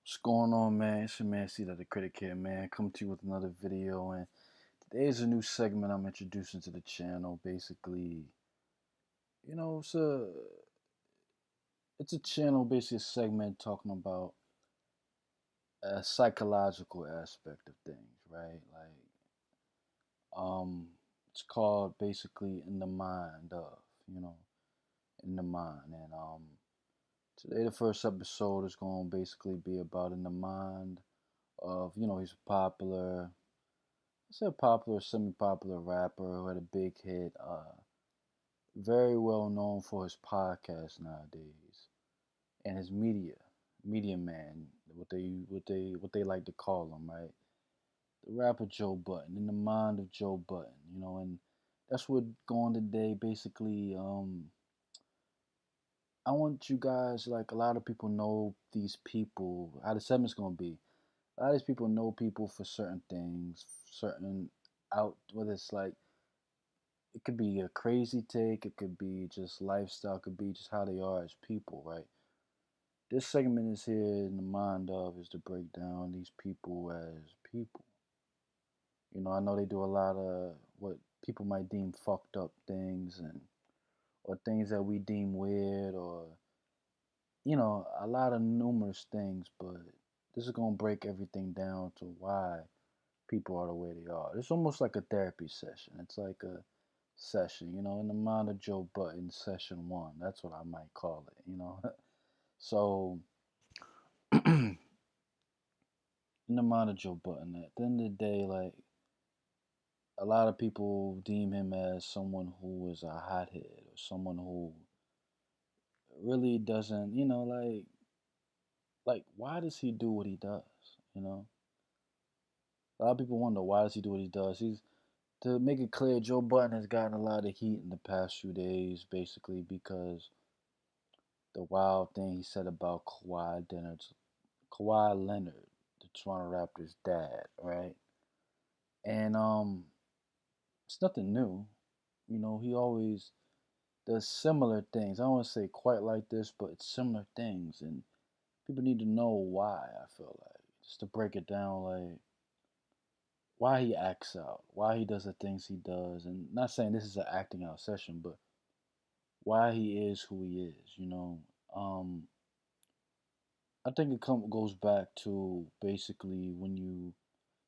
What's going on, man? It's your man, C that the Critic here, man. Come to you with another video, and today's a new segment I'm introducing to the channel. Basically, you know, it's a channel, basically a segment talking about a psychological aspect of things, right? Um, it's called basically in the mind of, you know, in the mind, and today the first episode is going to basically be about in the mind of, he's popular. He's a popular, semi-popular rapper who had a big hit. Very well known for his podcast nowadays and his media man, what they like to call him, right? The rapper Joe Budden, in the mind of Joe Budden, and that's what going today. Basically, I want you guys, like a lot of people know these people. How the segment's gonna be. A lot of these people know people for certain things, certain whether it's like it could be a crazy take, it could be just lifestyle, it could be just how they are as people, right? This segment is here in the mind of is to break down these people as people. I know they do a lot of what people might deem fucked up things and or things that we deem weird or a lot of numerous things, but this is gonna break everything down to why people are the way they are. It's almost like a therapy session. It's like a session, in the mind of Joe Budden, session one. That's what I might call it. So, in the mind of Joe Budden, at the end of the day, like, a lot of people deem him as someone who is a hothead or someone who really doesn't, like, why does he do what he does? You know, a lot of people wonder why does he do what he does. To make it clear, Joe Budden has gotten a lot of heat in the past few days, basically because the wild thing he said about Kawhi Leonard, the Toronto Raptors' dad, right? And it's nothing new. He always does similar things. I don't want to say quite like this, but it's similar things, and people need to know why. I feel like just to break it down, like why he acts out, why he does the things he does, and not saying this is an acting out session, but why he is who he is. I think goes back to basically when you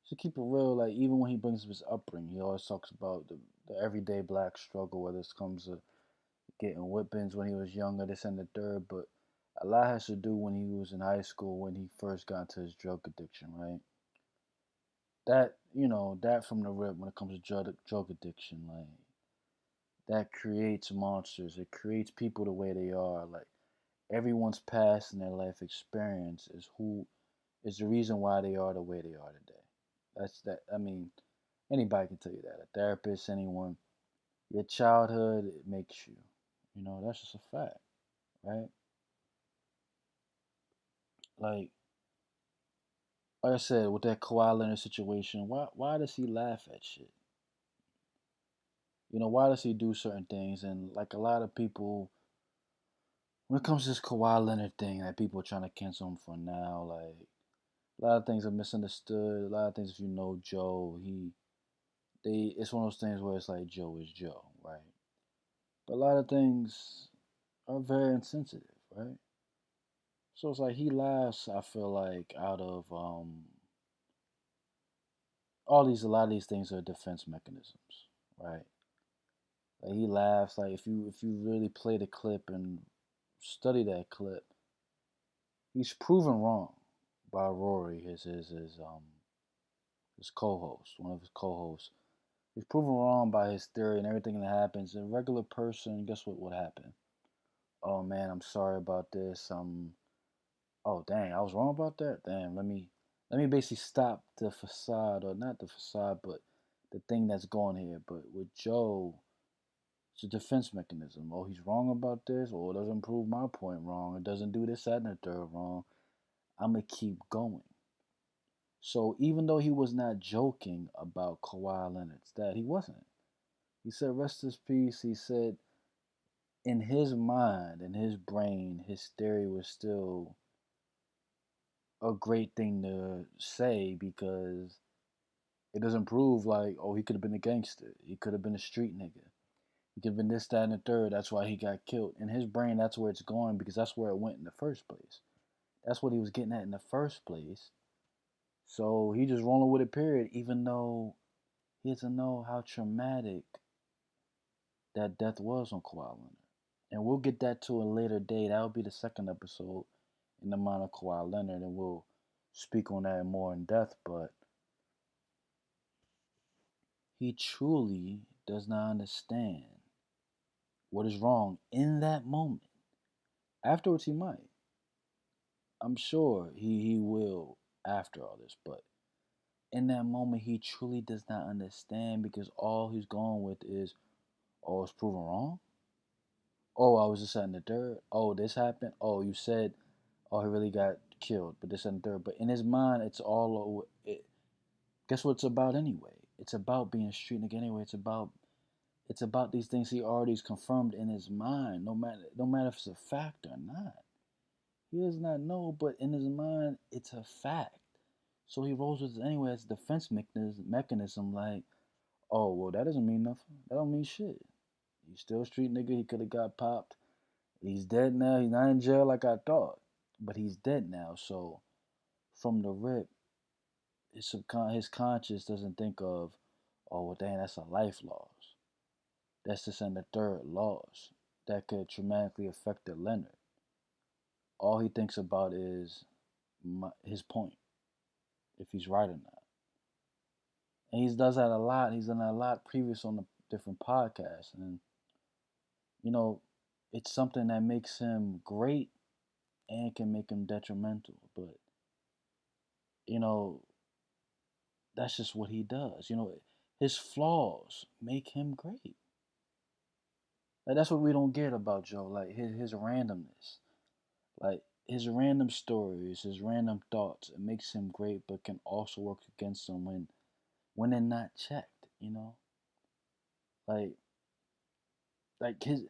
to keep it real, like even when he brings up his upbringing, he always talks about the everyday black struggle, whether it comes to getting whippings when he was younger, this and the third, but a lot has to do when he was in high school when he first got into his drug addiction, right? That from the rip when it comes to drug addiction, like that creates monsters. It creates people the way they are. Like everyone's past and their life experience is the reason why they are the way they are today. That's that. I mean, anybody can tell you that. A therapist, anyone. Your childhood it makes you. That's just a fact, right? Like I said, with that Kawhi Leonard situation, why does he laugh at shit? Why does he do certain things? And like a lot of people, when it comes to this Kawhi Leonard thing, that people are trying to cancel him for now, like a lot of things are misunderstood. A lot of things, if you know Joe, it's one of those things where it's like Joe is Joe, right? But a lot of things are very insensitive, right? So it's like he laughs. I feel like out of a lot of these things are defense mechanisms, right? Like he laughs. Like if you really play the clip and study that clip, he's proven wrong by Rory, his co-host, one of his co-hosts. He's proven wrong by his theory and everything that happens. A regular person, guess what would happen? Oh man, I'm sorry about this. Oh dang, I was wrong about that. Damn, let me basically stop the facade, or not the facade, but the thing that's going here. But with Joe, it's a defense mechanism. Oh, he's wrong about this. Oh, it doesn't prove my point wrong. It doesn't do this, that, and the third wrong. I'm gonna keep going. So even though he was not joking about Kawhi Leonard's dad, he wasn't. He said, "Rest his peace." He said, in his mind, in his brain, his theory was still a great thing to say because it doesn't prove like, oh, he could have been a gangster. He could have been a street nigga. He could have been this, that, and the third. That's why he got killed. In his brain, that's where it's going because that's where it went in the first place. That's what he was getting at in the first place. So he just rolling with it, period, even though he doesn't know how traumatic that death was on Kawhi Leonard. And we'll get that to a later date. That'll be the second episode in the mind of Kawhi Leonard, and we'll speak on that more in depth. But he truly does not understand what is wrong in that moment. Afterwards, he might. I'm sure he will after all this, but in that moment, he truly does not understand because all he's going with is, oh, it's proven wrong. Oh, I was just at the third. Oh, this happened. Oh, you said, oh, he really got killed, but this and the third. But in his mind, it's all over. Guess what it's about anyway? It's about being a street nigga anyway. It's about these things he already confirmed in his mind. No matter if it's a fact or not. He does not know, but in his mind, it's a fact. So he rolls with it anyway as a defense mechanism. Like, oh well, that doesn't mean nothing. That don't mean shit. He's still a street nigga. He could have got popped. He's dead now. He's not in jail like I thought, but he's dead now. So from the rip, his conscience doesn't think of, oh well, dang, that's a life loss. That's just in the third loss that could traumatically affect Leonard. All he thinks about is his point, if he's right or not. And he does that a lot. He's done that a lot previous on the different podcasts, and you know, it's something that makes him great and can make him detrimental. But you know, that's just what he does. His flaws make him great. Like, that's what we don't get about Joe. Like his randomness, like his random stories, his random thoughts. It makes him great, but can also work against him when they're not checked. Like his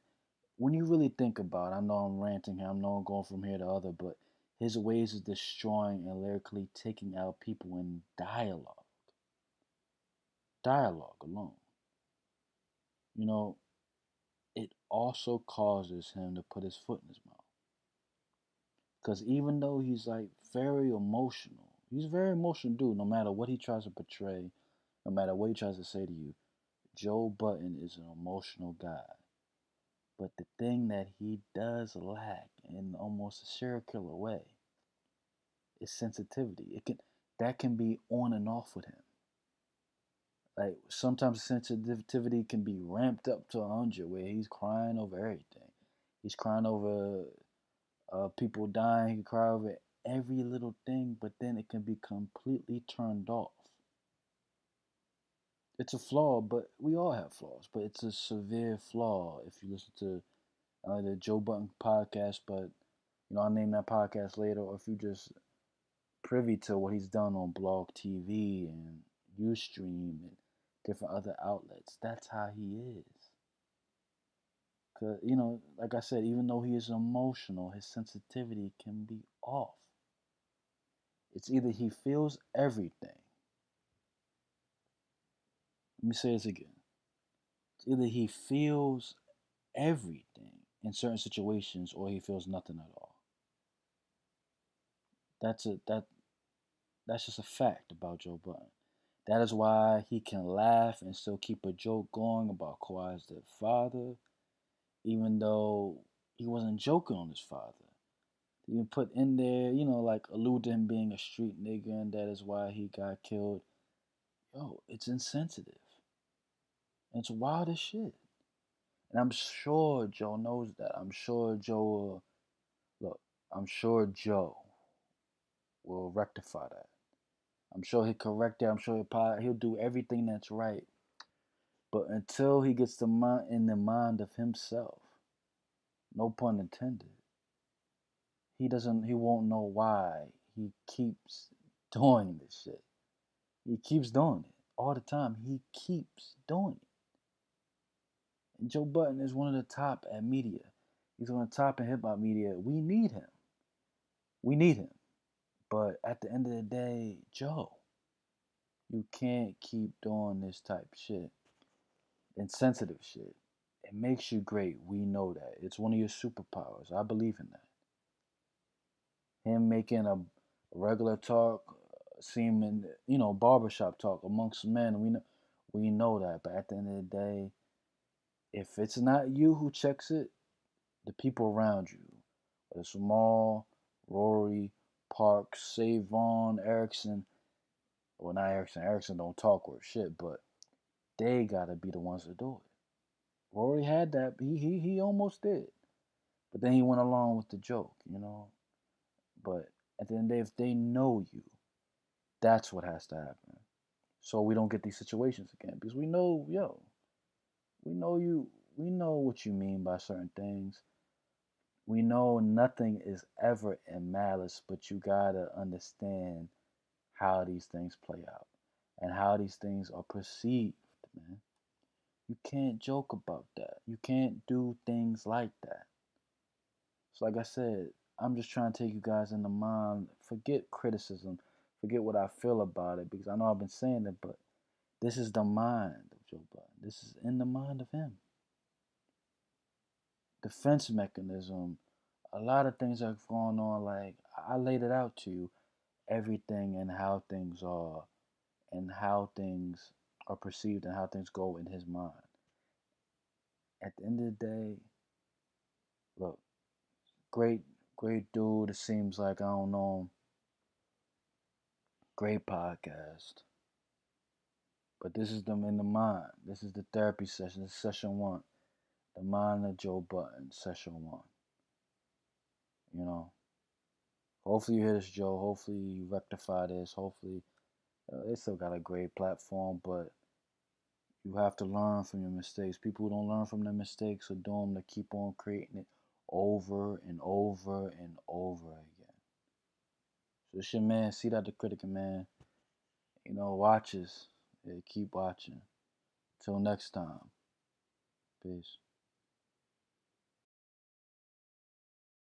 when you really think about it, I know I'm ranting here, I know I'm going from here to other, but his ways of destroying and lyrically taking out people in dialogue alone, you know, it also causes him to put his foot in his mouth. Because even though he's like very emotional, he's a very emotional dude, no matter what he tries to portray, no matter what he tries to say to you, Joe Budden is an emotional guy. But the thing that he does lack in almost a serial killer way is sensitivity. That can be on and off with him. Like sometimes sensitivity can be ramped up to 100, where he's crying over everything. He's crying over people dying. He can cry over every little thing, but then it can be completely turned off. It's a flaw, but we all have flaws. But it's a severe flaw if you listen to the Joe Budden podcast. But I'll name that podcast later. Or if you just privy to what he's done on Blog TV and Ustream and different other outlets, that's how he is. Cause like I said, even though he is emotional, his sensitivity can be off. It's either he feels everything. Let me say this again. It's either he feels everything in certain situations, or he feels nothing at all. That's just a fact about Joe Budden. That is why he can laugh and still keep a joke going about Kawhi's dead father, even though he wasn't joking on his father. You put in there, like allude to him being a street nigga and that is why he got killed. Yo, it's insensitive. It's wild as shit. And I'm sure Joe knows that. I'm sure Joe look, I'm sure Joe will rectify that. I'm sure he'll correct that. I'm sure he'll do everything that's right. But until he gets in the mind of himself, no pun intended, he won't know why he keeps doing this shit. He keeps doing it all the time. He keeps doing it. And Joe Budden is one of the top at media. He's on the top in hip hop media. We need him. We need him. But at the end of the day, Joe, you can't keep doing this type shit, insensitive shit. It makes you great. We know that. It's one of your superpowers. I believe in that. Him making a regular talk, seeming, barbershop talk amongst men. We know that. But at the end of the day, if it's not you who checks it, the people around you, whether it's Jamal, Rory, Parks, Savon, Erickson. Well, not Erickson. Erickson don't talk worth shit, but they gotta be the ones to do it. Rory had that. He almost did, but then he went along with the joke. But at the end of the day, if they know you, that's what has to happen. So we don't get these situations again because we know, we know you, we know what you mean by certain things. We know nothing is ever in malice, but you gotta understand how these things play out and how these things are perceived, man. You can't joke about that. You can't do things like that. So, like I said, I'm just trying to take you guys in the mind. Forget criticism. Forget what I feel about it because I know I've been saying it, but this is the mind of Joe Budden. This is in the mind of him. Defense mechanism. A lot of things are going on. Like I laid it out to you, everything and how things are, and how things are perceived and how things go in his mind. At the end of the day, look, great, great dude. It seems like I don't know him. Great podcast. But this is them in the mind. This is the therapy session. This is session one. The mind of Joe Budden, session one. You know, hopefully you hear this, Joe. Hopefully you rectify this. Hopefully they still got a great platform, but you have to learn from your mistakes. People who don't learn from their mistakes are doomed to keep on creating it over and over and over again. So it's your man, see that the critic, man. Watches. Yeah, keep watching. Till next time. Peace.